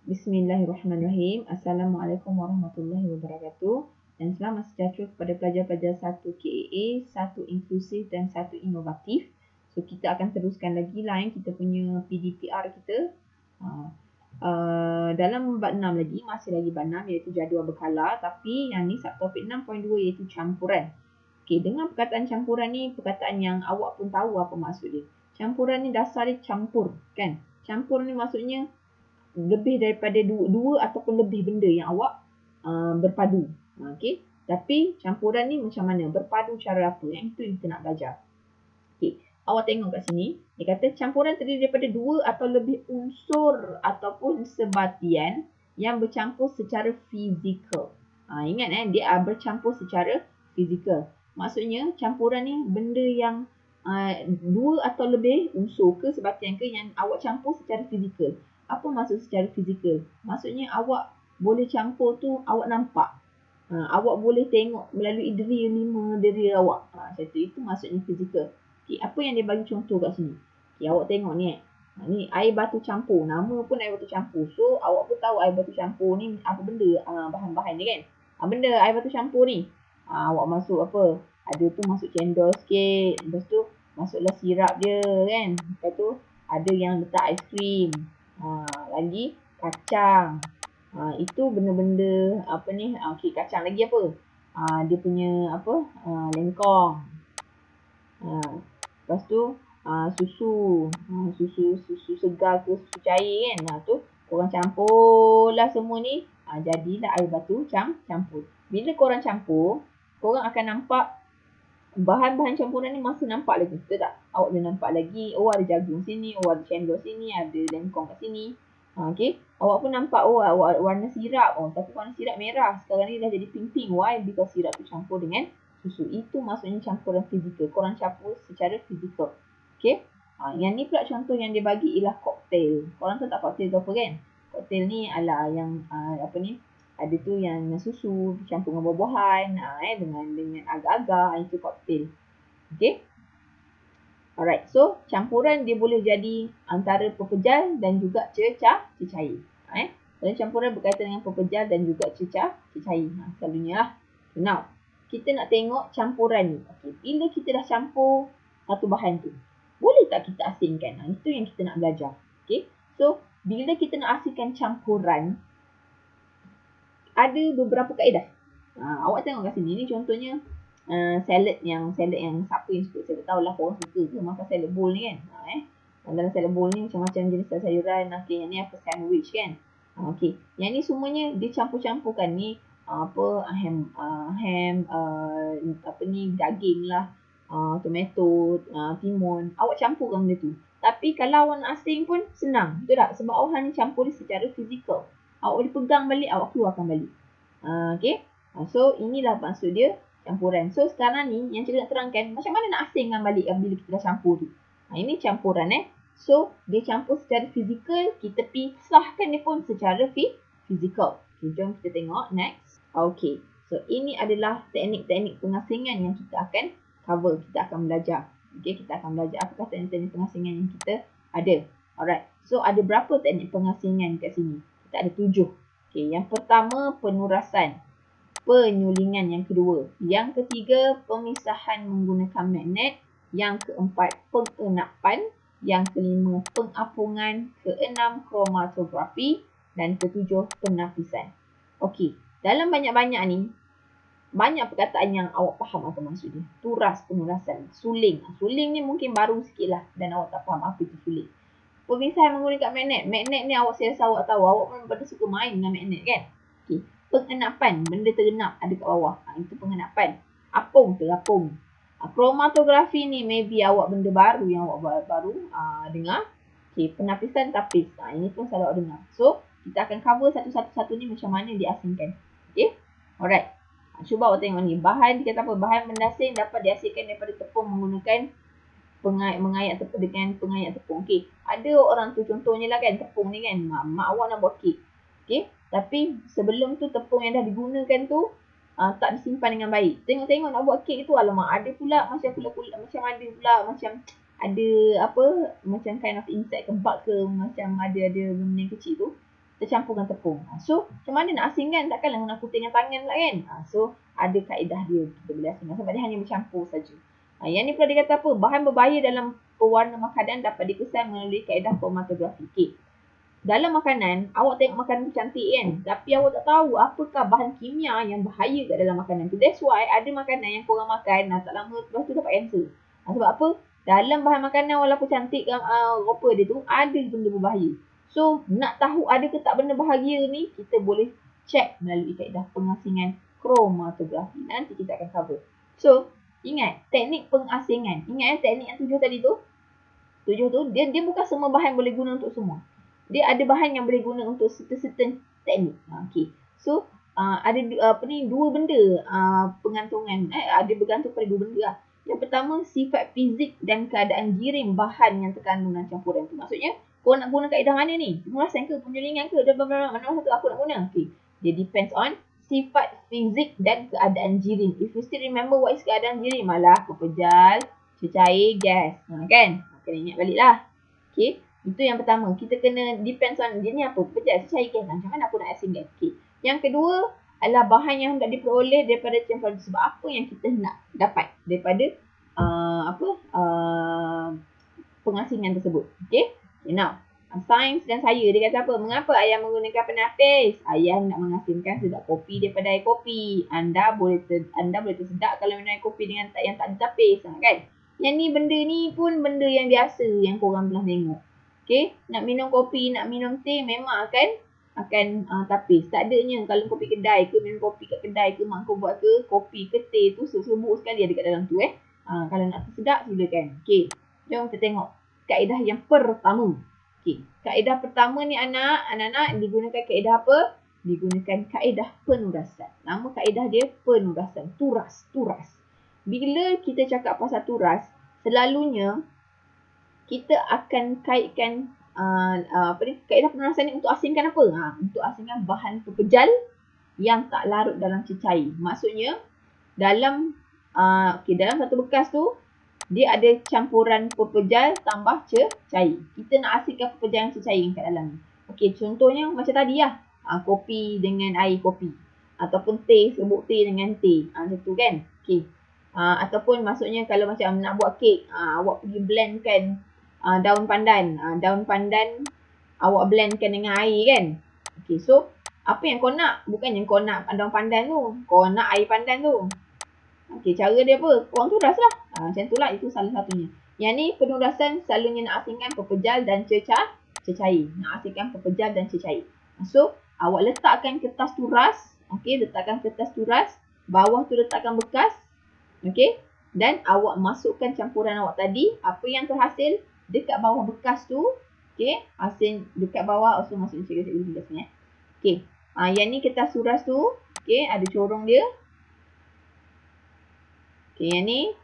Bismillahirrahmanirrahim. Assalamualaikum warahmatullahi wabarakatuh. Dan selamat sejahtera kepada pelajar-pelajar 1 KAA, 1 inklusif dan 1 inovatif. So kita akan teruskan lagi lah kita punya PDPR kita. Dalam bab 6 lagi, masih lagi bab 6 iaitu jadual berkala. Tapi yang ni subtopik 6.2 iaitu campuran. Okey, dengan perkataan campuran ni, perkataan yang awak pun tahu apa maksud dia. Campuran ni dasar dia campur, kan? Campur ni maksudnya lebih daripada dua ataupun lebih benda yang awak berpadu. Okey. Tapi campuran ni macam mana? Berpadu cara apa? Yang itu yang kita nak belajar. Okey. Awak tengok kat sini. Dia kata campuran terdiri daripada dua atau lebih unsur ataupun sebatian yang bercampur secara fizikal. Ingat dia bercampur secara fizikal. Maksudnya campuran ni benda yang dua atau lebih unsur ke sebatian ke yang awak campur secara fizikal. Apa maksud secara fizikal? Maksudnya awak boleh campur tu awak nampak. Awak boleh tengok melalui deri 5 deri awak. Macam tu. Itu maksudnya fizikal. Okay, apa yang dia bagi contoh kat sini? Okay, awak tengok ni ni air batu campur. Nama pun air batu campur. So awak pun tahu air batu campur ni apa benda bahan-bahan ni kan. Benda air batu campur ni. Awak masuk apa? Ada tu masuk cendol sikit. Lepas tu masuklah sirap dia kan. Lepas tu ada yang letak aiskrim. Lagi kacang. Itu benda-benda apa ni? Okey, kacang lagi apa? Dia punya apa? Lengkong. Lepas tu susu. Susu segar ke susu cair kan. Tu korang campurlah semua ni. Jadilah air batu campur. Bila korang campur, korang akan nampak bahan-bahan campuran ni masih nampak lagi. Betul tak? Awak boleh nampak lagi. Oh, ada jagung sini. Oh, ada cendol sini. Ada lengkong kat sini. Okay. Awak pun nampak. Oh, warna sirap. Oh, tapi warna sirap merah. Sekarang ni dah jadi pink-pink. Why? Because sirap tu campur dengan susu. Itu maksudnya campuran fizikal. Korang campur secara fizikal. Okay. Yang ni pula contoh yang dia bagi ialah koktail. Korang tahu tak koktail tu apa kan? Koktail ni adalah yang apa ni? Ada tu yang susu campur dengan buah-buahan, dengan agar-agar, itu koktail. Okay. Alright, so campuran dia boleh jadi antara pepejal dan juga cecair. Dan campuran berkaitan dengan pepejal dan juga cecair. Selalunya lah. Now, kita nak tengok campuran ni. Okay. Bila kita dah campur satu bahan tu, boleh tak kita asingkan? Itu yang kita nak belajar. Okay. So, bila kita nak asingkan campuran, ada beberapa kaedah. Awak tengok kat sini ni contohnya salad yang siapa yang suka, saya tahu lah korang suka ke makan salad bowl ni kan. Dalam salad bowl ni macam-macam jenis sayuran. Okay, yang ni apa sandwich kan. Okay, yang ni semuanya dia campur-campurkan ni ham apa ni daging lah, tomato, timun. Awak campurkan benda tu. Tapi kalau awak nak asing pun senang, betul tak? Sebab awak hanya campur dia secara fizikal. Awak boleh pegang balik, awak keluarkan balik. Okay. So inilah maksud dia campuran. So sekarang ni yang cikgu nak terangkan macam mana nak asingkan balik bila kita dah campur tu. Ini campuran So dia campur secara fizikal, kita pisahkan dia pun secara fizikal. Okay, jom kita tengok next. Okay. So ini adalah teknik-teknik pengasingan yang kita akan cover, kita akan belajar. Okay, kita akan belajar apakah teknik-teknik pengasingan yang kita ada. Alright. So ada berapa teknik pengasingan kat sini? Kita ada 7. Okay, yang pertama penurasan. Penyulingan yang kedua. Yang ketiga, pemisahan menggunakan magnet. Yang keempat, pengenapan. Yang kelima, pengapungan. Keenam, kromatografi. Dan ketujuh, penapisan. Okey, dalam banyak-banyak ni, banyak perkataan yang awak faham apa maksud dia. Turas, penurasan, suling. Suling ni mungkin baru sikit lah dan awak tak faham apa itu suling. Pemisahan menggunakan magnet. Magnet ni awak saya rasa awak tahu. Awak pun pada suka main dengan magnet kan. Okey. Pengenapan. Benda tergenap ada kat bawah. Itu pengenapan. Apung, terapung. Kromatografi ni maybe awak benda baru yang awak baru dengar. Okey. Penapisan tapis. Ini pun selalu awak dengar. So, kita akan cover satu-satu ni macam mana diasingkan. Okey. Alright. Cuba awak tengok ni. Bahan, dia kata apa? Bahan bendasing dapat diasingkan daripada tepung menggunakan mengayak tepung dengan pengayak tepung. Okey. Ada orang tu contohnya lah kan, tepung ni kan. Mak awak nak buat kek. Okey. Tapi sebelum tu tepung yang dah digunakan tu tak disimpan dengan baik. Tengok-tengok nak buat kek tu, alamak ada pula macam ada pula macam ada apa macam kind of insect ke bug ke, macam ada benda yang kecil tu, kita campurkan tepung. So macam mana nak asingkan? Takkanlah guna putih dengan tangan pula kan. So ada kaedah dia kita boleh asingkan sebab dia hanya bercampur saja. Yang ni pula dia kata apa? Bahan berbahaya dalam pewarna makanan dapat dikesan melalui kaedah kromatografi. Okay. Dalam makanan, awak tengok makanan tu cantik kan, tapi awak tak tahu apakah bahan kimia yang bahaya kat dalam makanan tu. That's why ada makanan yang korang makan, tak lama lepas tu dapat kanser. Sebab apa? Dalam bahan makanan walaupun cantik rupa dia tu, ada benda berbahaya. So, nak tahu ada ke tak benda bahaya ni, kita boleh check melalui kaedah pengasingan kromatografi. Nanti kita akan cover. So, ingat, teknik pengasingan. Ingat teknik yang 7 tadi tu? 7 tu, dia bukan semua bahan boleh guna untuk semua. Dia ada bahan yang boleh guna untuk certain teknik. Okay. So, ada dua benda pengantungan. Ada bergantung pada dua benda lah. Yang pertama, sifat fizik dan keadaan jirim bahan yang terkandung dalam campuran tu. Maksudnya, kau nak guna kaedah mana ni? Pengurasan ke? Penyulingan ke? Mana satu aku nak guna? Okay. Dia depends on sifat fizik dan keadaan jirim. If you still remember what is keadaan jirim? Malah, pepejal, cecair, gas. Kan? Kena ingat balik lah. Okay. Itu yang pertama. Kita kena depends on dia ni apa. Pepejal, cecair, gas. Macam mana aku nak asingkan? Okay. Yang kedua adalah bahan yang hendak diperoleh daripada campuran. Sebab apa yang kita nak dapat daripada pengasingan tersebut. Okay. Now, sains dan saya dia kata apa? Mengapa ayah menggunakan penapis? Ayah nak mengasingkan sedap kopi daripada air kopi. Anda boleh tersedak kalau minum air kopi dengan yang tak ditapis, kan? Yang ni benda ni pun benda yang biasa yang korang pernah tengok. Okay, nak minum kopi, nak minum teh memang akan tapis. Tak adanya kalau kopi kedai ke, minum kopi kat kedai ke, mak kau buat ke, kopi ke teh tu serbuk sekali ada kat dalam tu kalau nak tersedak silakan. Okay, jom kita tengok kaedah yang pertama. Okay, kaedah pertama ni anak-anak digunakan kaedah apa? Digunakan kaedah penurasan. Nama kaedah dia penurasan. Turas. Bila kita cakap pasal turas, selalunya kita akan kaitkan kaedah penurasan ni untuk asingkan apa? Untuk asingkan bahan pepejal yang tak larut dalam cecair. Maksudnya dalam satu bekas tu dia ada campuran pepejal tambah cecair. Kita nak asingkan pepejal yang cecair kat dalam ni. Okey, contohnya macam tadi lah. Kopi dengan air kopi. Ataupun teh, serbuk teh dengan teh. Macam tu kan? Okey. Ataupun maksudnya kalau macam nak buat kek, awak pergi blendkan daun pandan. Daun pandan awak blendkan dengan air kan? Okey, so apa yang kau nak? Bukan yang kau nak daun pandan tu. Kau nak air pandan tu. Okey, cara dia apa? Korang turas lah. Macam tu lah, itu salah satunya. Yang ni penurasan selalunya nak asingkan pepejal dan cecair. Nak asingkan pepejal dan cecair. So, awak letakkan kertas turas. Okey, letakkan kertas turas. Bawah tu letakkan bekas. Okey. Dan awak masukkan campuran awak tadi. Apa yang terhasil dekat bawah bekas tu. Okey. Hasil dekat bawah. So, masuk cikgu kat sini. Okey. Yang ni kertas turas tu. Okey. Ada corong dia. Okay, yang ni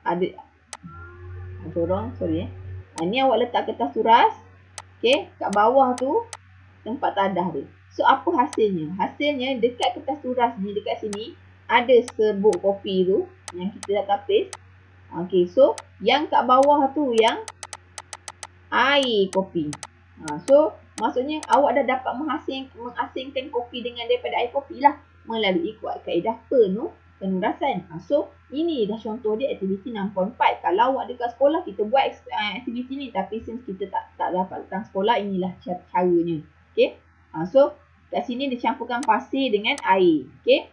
ada corong, sorry ni awak letak kertas turas. Okay, kat bawah tu tempat tadah dia. So, apa hasilnya? Hasilnya dekat kertas turas ni, dekat sini ada serbuk kopi tu yang kita dah tapis. Okay, so yang kat bawah tu yang air kopi. So, maksudnya awak dah dapat mengasingkan kopi dengan daripada air kopi lah melalui kaedah penurasan. So, ini dah contoh dia aktiviti 6.4. Kalau awak dekat sekolah, kita buat aktiviti ni. Tapi since kita tak dapat datang sekolah, inilah caranya. Okay. So, kat sini dicampurkan pasir dengan air. Okay.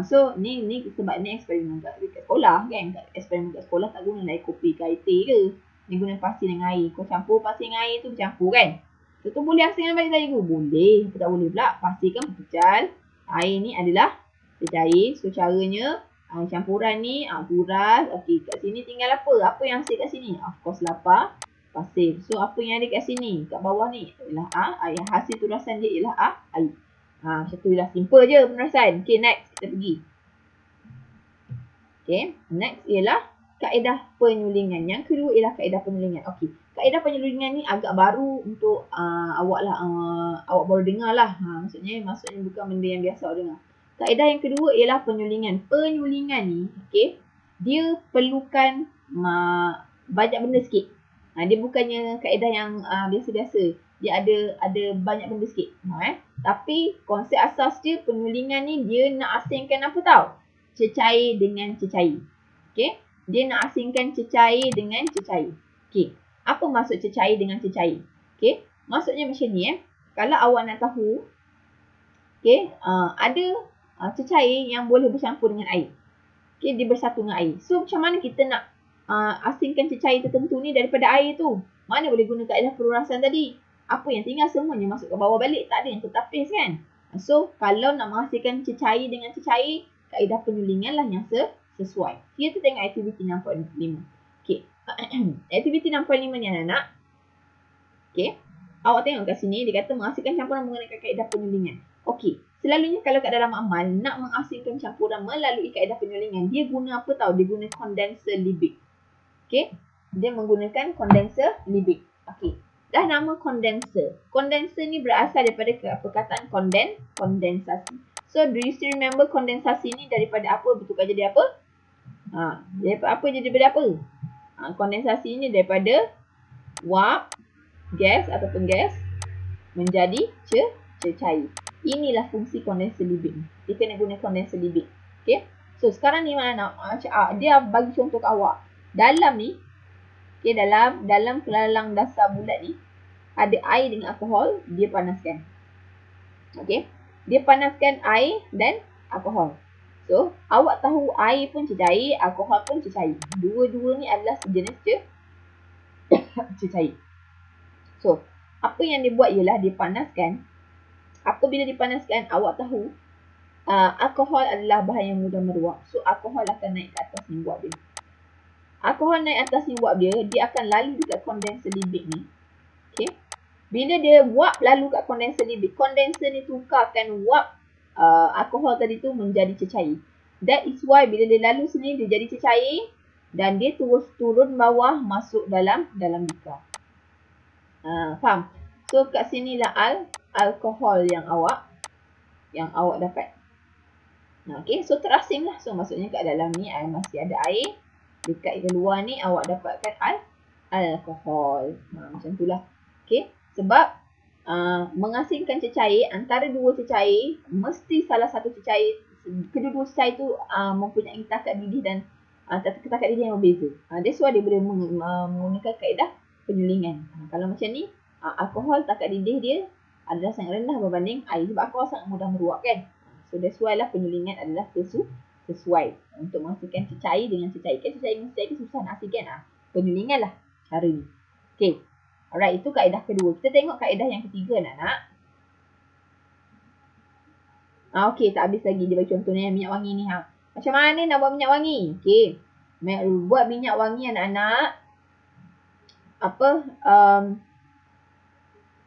So, ni sebab ni eksperimen kat sekolah kan. Eksperimen kat sekolah tak guna air kopi ke air teh ke. Ni guna pasir dengan air. Kau campur pasir dengan air tu bercampur kan. So, tu boleh asingkan balik tadi ke? Boleh. Tak boleh pula. Pasir kan pepejal. Air ni adalah cecair. So, caranya campuran ni turas. Okey, kat sini tinggal apa? Apa yang hasil kat sini? Of course lapar, pasir. So, apa yang ada kat sini? Kat bawah ni ialah air. Hasil turasan dia ialah air. Macam tu lah. Simple je penurasan. Okey, next kita pergi. Okey, next ialah kaedah penyulingan. Yang kedua ialah kaedah penyulingan. Okey, kaedah penyulingan ni agak baru untuk awak lah. Awak baru dengar lah. Maksudnya bukan benda yang biasa awak dengar. Kaedah yang kedua ialah penyulingan. Penyulingan ni, okey, dia perlukan banyak benda sikit. Dia bukannya kaedah yang biasa-biasa. Dia ada banyak benda sikit. Tapi konsep asas dia penyulingan ni dia nak asingkan apa tau? Cecair dengan cecair. Okay. Dia nak asingkan cecair dengan cecair. Okay. Apa maksud cecair dengan cecair? Okay. Maksudnya macam ni Kalau awak nak tahu, okay, ada cecair yang boleh bercampur dengan air. Okay, dia bersatu dengan air. So macam mana kita nak asingkan cecair tertentu ni daripada air tu? Mana boleh guna kaedah perurasan tadi? Apa yang tinggal semuanya masuk ke bawah balik. Tak ada yang tertapis kan? So kalau nak menghasilkan cecair dengan cecair, kaedah penyulingan lah yang sesuai. Kita tengok aktiviti 6.5. Okay. Aktiviti 6.5 ni anak-anak. Okay. Awak tengok kat sini, dia kata menghasilkan campuran menggunakan kaedah penyulingan. Okey, selalunya kalau kat dalam amal, nak menghasilkan campuran melalui kaedah penyulingan, dia guna apa tau? Dia guna kondenser Liebig. Okey, dia menggunakan kondenser Liebig. Okey, dah nama kondenser. Kondenser ni berasal daripada perkataan kondensasi. So, do you still remember kondensasi ni daripada apa bertukar jadi apa? Daripada apa jadi daripada apa? Kondensasi ni daripada wap, gas ataupun gas menjadi cecair. Inilah fungsi kondenser Liebig. Dia kena guna kondenser Liebig. Okay. So sekarang ni mana dia bagi contoh ke awak. Dalam ni, okay, dalam pelalang dasar bulat ni ada air dengan alkohol, dia panaskan. Okay. Dia panaskan air dan alkohol. So awak tahu air pun cecair, alkohol pun cecair. Dua-dua ni adalah sejenis cecair. So, apa yang dia buat ialah dia panaskan. Apabila dipanaskan, awak tahu alkohol adalah bahan yang mudah meruap. So, alkohol akan naik ke atas ni wap dia. Alkohol naik atas ni wap dia, dia akan lalu dekat kondenser Liebig ni. Okay. Bila dia wap lalu kat kondenser Liebig, kondenser ni tukarkan wap alkohol tadi tu menjadi cecair. That is why bila dia lalu sini, dia jadi cecair dan dia terus turun bawah masuk dalam bikar. Faham? So kat sinilah alkohol yang awak dapat. Okay, so terasing lah. So maksudnya kat dalam ni masih ada air. Dekat luar ni awak dapatkan alkohol. Macam itulah. Okay, sebab mengasingkan cecair, antara dua cecair, mesti salah satu cecair, kedua-dua cecair tu mempunyai takat didih dan takat didih yang berbeza. That's why dia boleh menggunakan kaedah penyulingan. Kalau macam ni, alkohol takat didih dia adalah sangat rendah berbanding air. Sebab alkohol sangat mudah meruap kan. So that's why lah penyulingan adalah sesuai untuk menghasilkan cecair dengan cecair. Kan cecair dengan cecair susah nak hasilkan. Penyulingan lah cara ni. Okay. Alright, itu kaedah kedua. Kita tengok kaedah yang ketiga anak-anak. Okay, tak habis lagi. Dia bagi contohnya minyak wangi ni. Macam mana nak buat minyak wangi? Okay. Buat minyak wangi anak-anak.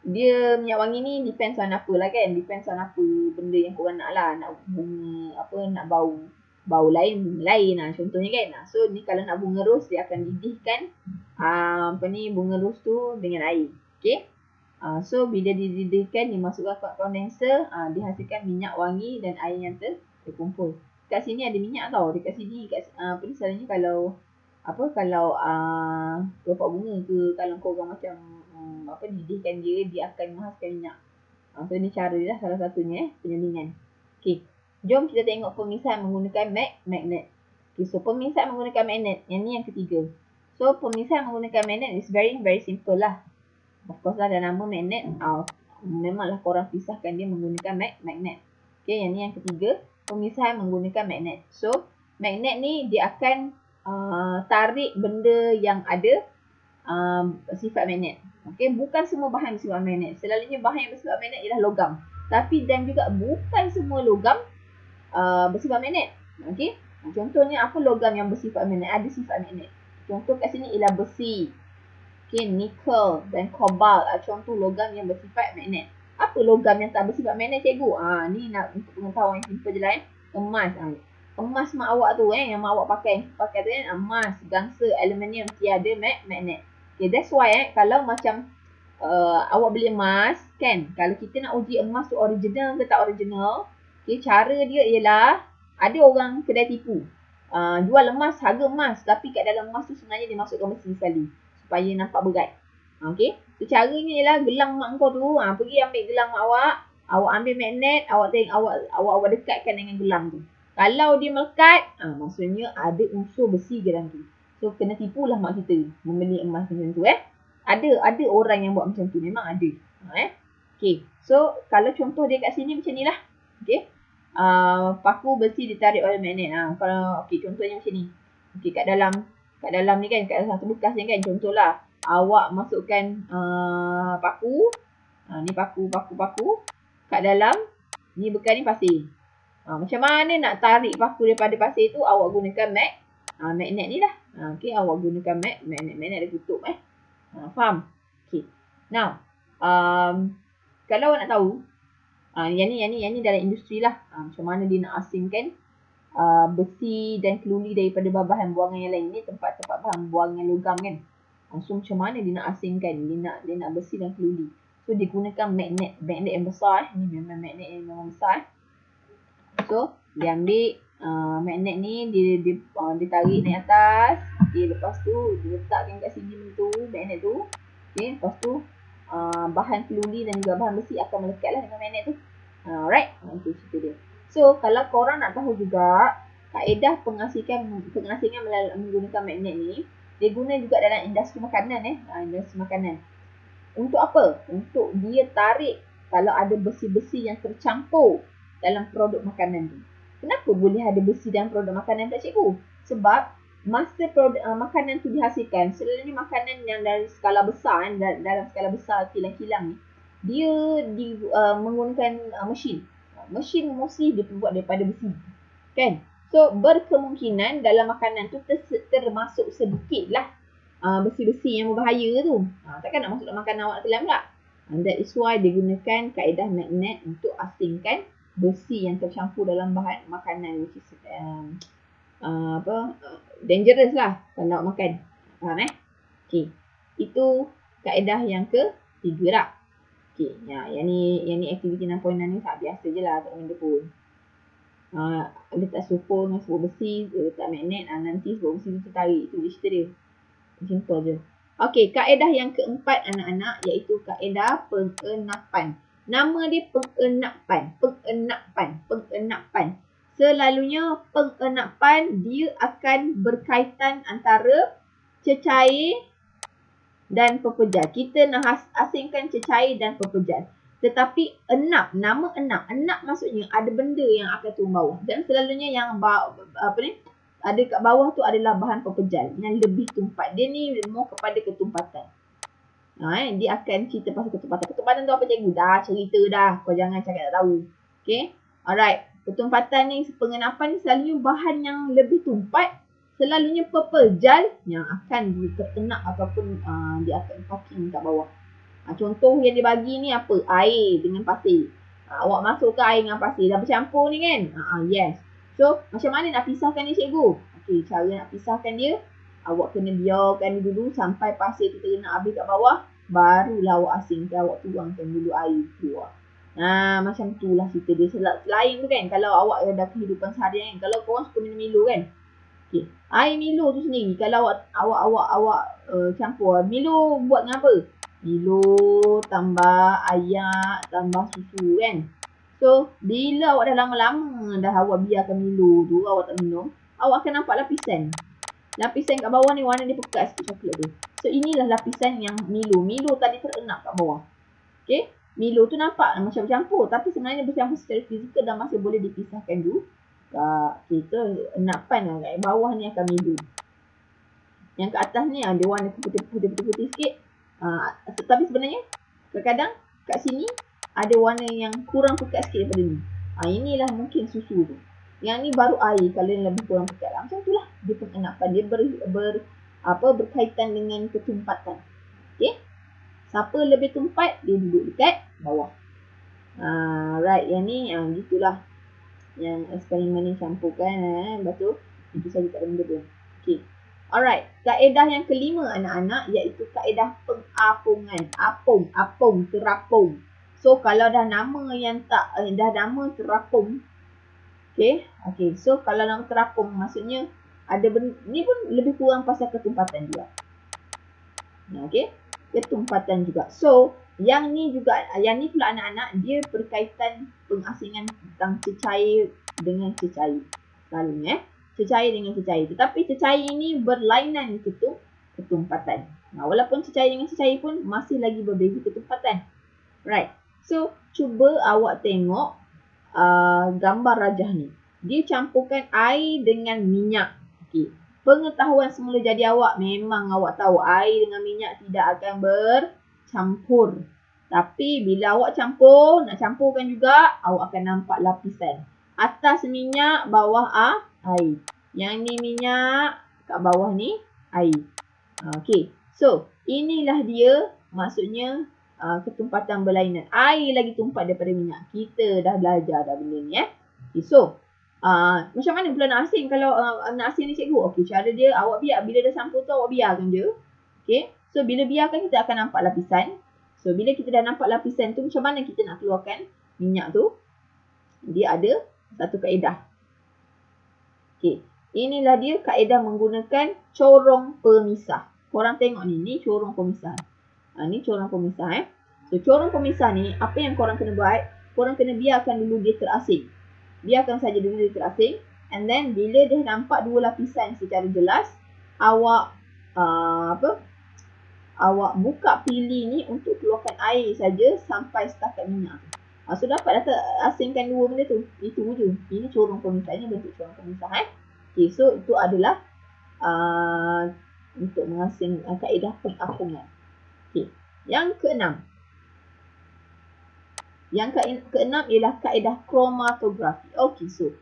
Dia minyak wangi ni depends on apa lah kan. Depends on apa benda yang korang nak lah. Nak bunga, nak bau lain lah contohnya kan. So ni kalau nak bunga ros, dia akan didihkan bunga ros tu dengan air. Okay. So bila dididihkan, dimasukkan ke kondenser, dihasilkan minyak wangi dan air yang terkumpul. Kat sini ada minyak tau. Dekat sini selalunya kalau kelopak bunga ke, kalau korang macam didihkan dia akan menghasilkan minyak. So ni cara dia lah salah satunya penyulingan. Okay, jom kita tengok pemisahan menggunakan magnet. Okay, so pemisahan menggunakan magnet, yang ni yang ketiga. So pemisahan menggunakan magnet is very simple lah. Of course lah, ada nama magnet, memanglah korang pisahkan dia menggunakan magnet. Okay, yang ni yang ketiga, pemisahan menggunakan magnet. So magnet ni dia akan tarik benda yang ada sifat magnet. Okay, bukan semua bahan bersifat magnet. Selalunya bahan yang bersifat magnet ialah logam. Tapi dan juga bukan semua logam bersifat magnet. Okay, contohnya apa logam yang bersifat magnet? Ada sifat magnet. Contoh kat sini ialah besi, okay, nikel dan kobalt. Contoh logam yang bersifat magnet. Apa logam yang tak bersifat magnet, cikgu? Ni nak untuk pengetahuan yang simple je lah. Emas. Emas mak awak tu yang mak awak pakai tu kan, emas, gangsa, aluminium, tiada magnet. Okay, that's why kalau macam awak beli emas kan, kalau kita nak uji emas tu original ke tak original, okay, cara dia ialah ada orang kedai tipu. jual emas, harga emas, tapi kat dalam emas tu sebenarnya dia masukkan besi sekali supaya nampak berat. Okey. So caranya ialah gelang mak kau tu, pergi ambil gelang mak awak ambil magnet, awak dekatkan dengan gelang tu. Kalau dia melekat, maksudnya ada unsur besi dalam tu. So kena tipulah mak kita membeli emas macam tu Ada orang yang buat macam tu, memang ada. Okey. So kalau contoh dia kat sini macam nilah. Okey. Paku besi ditarik oleh magnet. Kalau okey contohnya macam ni. Okey kat dalam ni kan, kat dalam satu bekas ni kan, contohlah awak masukkan paku. Ni paku kat dalam ni bekas ni pasir. Macam mana nak tarik paku daripada pasir tu? Awak gunakan magnet ni lah. Okey, awak gunakan magnet ada tutup faham? Okey. Now, kalau awak nak tahu yang ni dalam industri lah. Macam mana dia nak asingkan besi dan keluli daripada bahan buangan yang lain. Ni tempat-tempat bahan buangan logam kan. So macam mana dia nak asingkan, dia nak besi dan keluli. So dia gunakan magnet yang besar Ni memang magnet yang memang besar So dia ambil magnet ni, dia tarik naik atas. Lepas tu dia letakkan kat sini tu magnet tu. Lepas tu bahan keluli dan juga bahan besi akan melekat lah dengan magnet tu. Alright, itu cerita dia. So kalau korang nak tahu juga kaedah pengasingan menggunakan magnet ni, dia guna juga dalam industri makanan industri makanan. Untuk apa? Untuk dia tarik kalau ada besi-besi yang tercampur dalam produk makanan tu. Kenapa boleh ada besi dalam produk makanan tak cikgu? Sebab masa produk makanan tu dihasilkan, selalunya makanan yang dari skala besar dalam skala besar kilang-kilang ni, dia menggunakan mesin. Mesin mostly dia buat daripada besi. Kan? So berkemungkinan dalam makanan tu termasuk sedikit lah besi-besi yang berbahaya tu. Takkan nak masuk dalam makanan awak telan pula. That is why dia gunakan kaedah magnet untuk asingkan besi yang tercampur dalam bahan makanan, which is dangerous lah kalau nak makan. Faham Okay. Itu kaedah yang ketiga lah. Okay. Yang ni aktiviti 6.6 ni tak biasa je lah tak benda pun. Letak sulfur dengan sebuah besi, letak magnet, nanti sebuah besi tu tertarik. Itu cerita dia. Macam tu je. Okey, kaedah yang keempat anak-anak iaitu kaedah pengenapan. Nama dia pengenapan. Selalunya pengenapan dia akan berkaitan antara cecair dan pepejal. Kita nak asingkan cecair dan pepejal. Tetapi nama enap maksudnya ada benda yang akan turun bawah. Dan selalunya yang ada kat bawah tu adalah bahan pepejal yang lebih tumpat. Dia ni more kepada ketumpatan. Dia akan cerita pasal ketumpatan. Ketumpatan tu apa cikgu? Dah cerita dah. Kau jangan cakap tak tahu. Okay. Alright. Ketumpatan ni, pengenapan ni selalunya bahan yang lebih tumpat. Selalunya pepejal yang akan terenap ataupun dia akan parking kat bawah. Contoh yang dia bagi ni apa? Air dengan pasir. Awak masukkan air dengan pasir. Dah bercampur ni kan? Yes. So, macam mana nak pisahkan ni cikgu? Okey, cara nak pisahkan dia, awak kena biarkan dia dulu sampai pasir tu terkena habis kat bawah. Barulah awak asingkan, awak tuangkan dulu air keluar. Macam tu lah cerita dia. Selain tu kan, kalau awak ada kehidupan seharian kan, kalau korang suka minum Milo kan. Okey, air Milo tu sendiri, kalau awak campur. Milo buat dengan apa? Milo tambah air, tambah susu kan. So, bila awak dah lama-lama dah awak biarkan Milo tu, awak tak minum, awak akan nampak lapisan. Lapisan kat bawah ni warna dia pekat sikit coklat dia. So, inilah lapisan yang Milo. Milo tadi terenap kat bawah. Okay. Milo tu nampak macam bercampur. Tapi sebenarnya bercampur secara fizikal dan masih boleh dipisahkan dulu. Kita enapan lah. Kat bawah ni akan Milo. Yang kat atas ni dia warna putih-putih sikit. Tapi sebenarnya kadang-kadang kat sini ada warna yang kurang pekat sikit daripada ni. Inilah mungkin susu tu. Yang ni baru air kalau yang lebih kurang pekat lah. Macam itulah dia pengenapan. Dia berkaitan dengan ketumpatan. Okay. Siapa lebih tumpat, dia duduk dekat bawah. Right, yang ni gitulah. Yang eksperimen ni campurkan. Lepas tu, itu saja tak ada benda pun. Okay. Alright, kaedah yang kelima anak-anak iaitu kaedah pengapungan. Apung, terapung. So, kalau dah nama yang dah nama terapung. Okay. So, kalau nama terapung maksudnya Ni pun lebih kurang pasal ketumpatan juga. Okey, ketumpatan juga. So, yang ni pula anak-anak, dia berkaitan pengasingan tentang cecair dengan cecair. Selalunya, cecair dengan cecair. Tetapi cecair ini berlainan ketumpatan. Walaupun cecair dengan cecair pun masih lagi berbeza ketumpatan. Right. So, cuba awak tengok gambar rajah ni. Dia campurkan air dengan minyak. Okey. Pengetahuan semula jadi awak, memang awak tahu air dengan minyak tidak akan bercampur. Tapi bila awak nak campurkan juga, awak akan nampak lapisan. Atas minyak, bawah air. Yang ni minyak, kat bawah ni air. Okey. So, inilah dia maksudnya ketumpatan berlainan. Air lagi tumpat daripada minyak. Kita dah belajar dah benda ni. Okay, so, macam mana pula nak asing kalau nak asing ni cikgu? Okey, cara dia awak biar bila dah campur tu awak biarkan je. Okey. So bila biarkan kita akan nampak lapisan. So bila kita dah nampak lapisan tu, macam mana kita nak keluarkan minyak tu? Dia ada satu kaedah. Okey. Inilah dia kaedah menggunakan corong pemisah. Korang tengok ni corong pemisah. Ni corong pemisah So corong pemisah ni apa yang korang kena buat? Korang kena biarkan dulu dia terasing. Biarkan saja dulu dia terasing. And then bila dia nampak dua lapisan secara jelas, awak awak buka pili ni untuk keluarkan air saja sampai setakat minyak. So dapat dah asingkan dua benda tu. Itu je. Ini corong pemisah. Ini bentuk corong pemisah. Okay, so itu adalah untuk mengasing kaedah pengapungan. Okay. Yang keenam. Yang keenam ialah kaedah kromatografi. Okey, so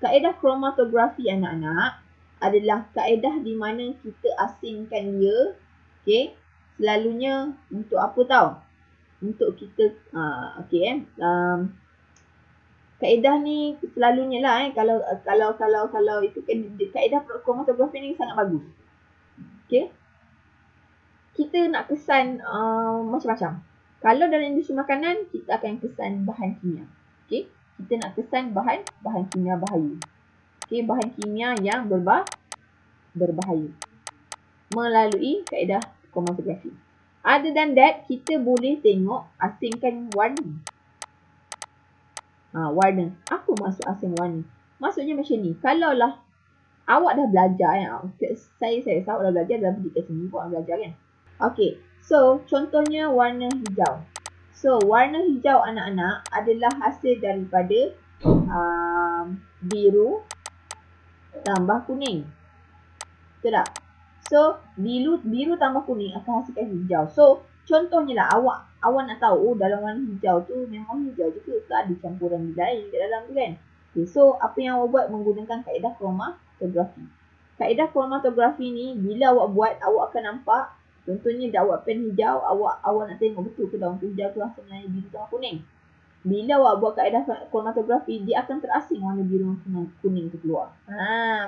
kaedah kromatografi anak-anak adalah kaedah di mana kita asingkan dia. Okey, selalunya untuk apa tahu? Untuk kita kaedah ni selalunya lah kalau itu kaedah kromatografi ni sangat bagus. Okey. Kita nak kesan macam-macam. Kalau dalam industri makanan, kita akan kesan bahan kimia. Okey, kita nak kesan bahan kimia bahaya. Okey, bahan kimia yang berbahaya melalui kaedah kromatografi. Other than that, kita boleh tengok asingkan warna. Warna. Apa maksud asing warna? Maksudnya macam ni. Kalaulah awak dah belajar saya awak dah belajar dalam pendidikan seni, awak belajar kan? Okey. So, contohnya warna hijau. So, warna hijau anak-anak adalah hasil daripada biru tambah kuning. Betul tak? So, biru tambah kuning akan hasilkan hijau. So, contohnya lah awak nak tahu dalam warna hijau tu memang hijau je ke ada campuran lain kat dalam tu kan? Okay, so, apa yang awak buat menggunakan kaedah kromatografi. Kaedah kromatografi ni bila awak buat, awak akan nampak. Contohnya dah awak pen hijau, awak nak tengok betul ke daun tu hijau tu sebenarnya biru sama kuning. Bila awak buat kaedah kromatografi, dia akan terasing warna biru dan kuning tu keluar.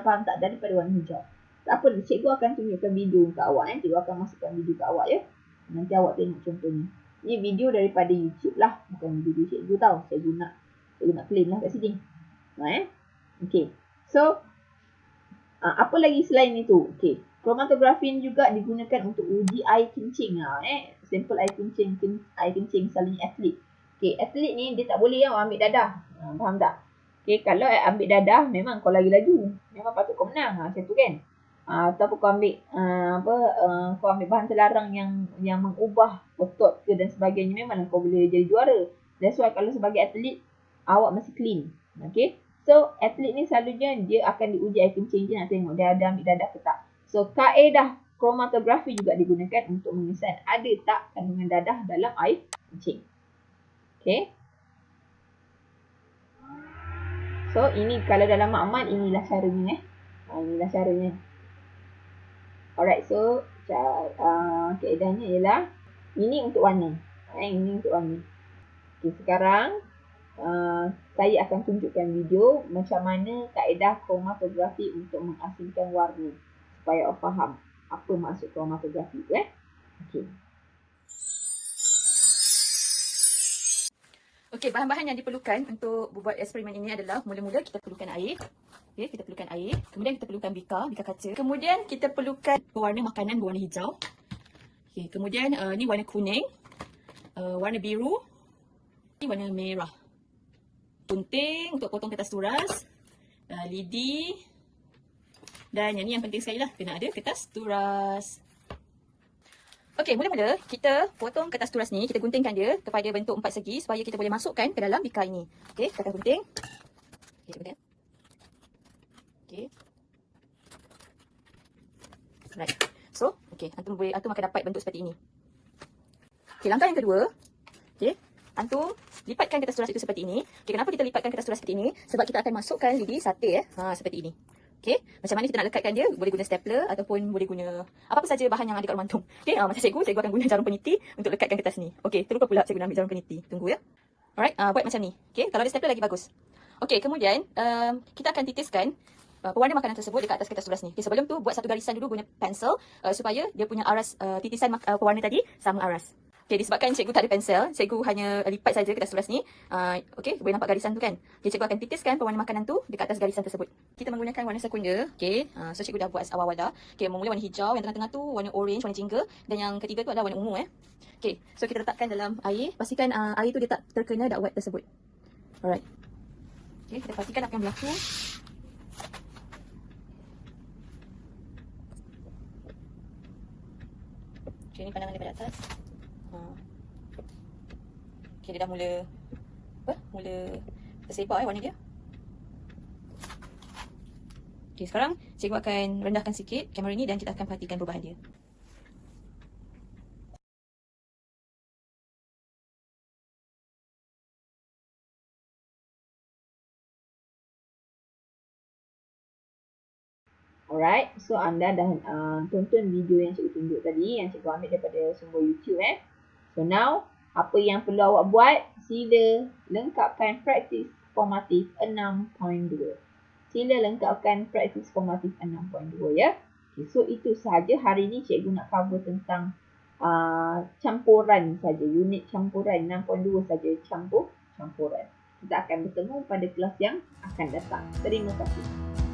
Faham tak? Daripada warna hijau. Tak apa, cikgu akan tunjukkan video ke awak. Cikgu akan masukkan video ke awak ya. Nanti awak tengok contohnya. Ini video daripada YouTube lah. Bukan video cikgu tau. Cikgu nak claim lah kat sini. Okay. So, apa lagi selain itu? Okay. Kromatografi ni juga digunakan untuk uji air kencing. Sampel air kencing selalunya atlet. Okay, atlet ni dia tak boleh ambil dadah. Faham tak? Okay, kalau ambil dadah memang kau lagi laju. Memang patut kau menang. Macam tu kan? Ataupun kau ambil kau ambil bahan terlarang yang mengubah otot ke dan sebagainya, memanglah kau boleh jadi juara. That's why kalau sebagai atlet awak mesti clean. Okay? So, atlet ni selalunya dia akan diuji air kencing. Dia nak tengok dia ada ambil dadah ke tak. So, kaedah kromatografi juga digunakan untuk mengesan ada tak kandungan dadah dalam air kencing. Okay. So, ini kalau dalam makmal, inilah caranya. Inilah caranya. Alright, so kaedahnya ialah ini untuk warna. Ini untuk warna. Okay, sekarang saya akan tunjukkan video macam mana kaedah kromatografi untuk mengasingkan warna. Supaya awak faham apa maksud kromatografi tu Okey. Okey, bahan-bahan yang diperlukan untuk buat eksperimen ini adalah mula-mula kita perlukan air. Okay, kita perlukan air. Kemudian kita perlukan bika kaca. Kemudian kita perlukan pewarna makanan berwarna hijau. Okay, kemudian ni warna kuning, warna biru, ni warna merah. Gunting untuk potong kertas turas, lidi, dan yang ni yang penting sekali lah, kena ada kertas turas. Okey, mula-mula kita potong kertas turas ni, kita guntingkan dia kepada bentuk 4 segi supaya kita boleh masukkan ke dalam bika ini. Okey, kita akan gunting. Okey, gunting. Okey. Right. So, okey, antum akan dapat bentuk seperti ini. Okey, langkah yang kedua. Okey, antum lipatkan kertas turas itu seperti ini. Okey, kenapa kita lipatkan kertas turas seperti ini? Sebab kita akan masukkan lidi sate seperti ini. Okey, macam mana kita nak lekatkan dia? Boleh guna stapler ataupun boleh guna apa-apa saja bahan yang ada kat rumah antum. Okey, macam cikgu akan guna jarum peniti untuk lekatkan kertas ni. Okey, terlupa pula cikgu nak ambil jarum peniti. Tunggu ya. Alright, buat macam ni. Okey, kalau ada stapler lagi bagus. Okey, kemudian kita akan titiskan pewarna makanan tersebut dekat atas kertas turas ni. Okay, sebelum tu buat satu garisan dulu guna pensel supaya dia punya aras titisan pewarna tadi sama aras. Okay, disebabkan cikgu tak ada pensel, cikgu hanya lipat saja kertas turas ni. Okay, boleh nampak garisan tu kan? Okay, cikgu akan titiskan pewarna makanan tu dekat atas garisan tersebut. Kita menggunakan warna sekunda. Okay, so cikgu dah buat awal-awal dah. Okay, mula warna hijau, yang tengah-tengah tu warna orange, warna jingga. Dan yang ketiga tu adalah warna ungu Okay, so kita letakkan dalam air. Pastikan air tu dia tak terkena dakwat tersebut. Alright. Okay, kita pastikan apa yang berlaku. Okay, ni pandangan daripada atas. Okay, dia dah mula tersebar warna dia. Okay, sekarang cikgu akan rendahkan sikit kamera ni dan kita akan perhatikan perubahan dia. Alright, so anda dah tonton video yang cikgu tunjuk tadi, yang cikgu ambil daripada sumber YouTube So now, apa yang perlu awak buat? Sila lengkapkan praktis formatif 6.2. Sila lengkapkan praktis formatif 6.2 ya. Okay, so itu sahaja hari ni cikgu nak cover tentang campuran saja, unit campuran 6.2 saja, campuran. Kita akan bertemu pada kelas yang akan datang. Terima kasih.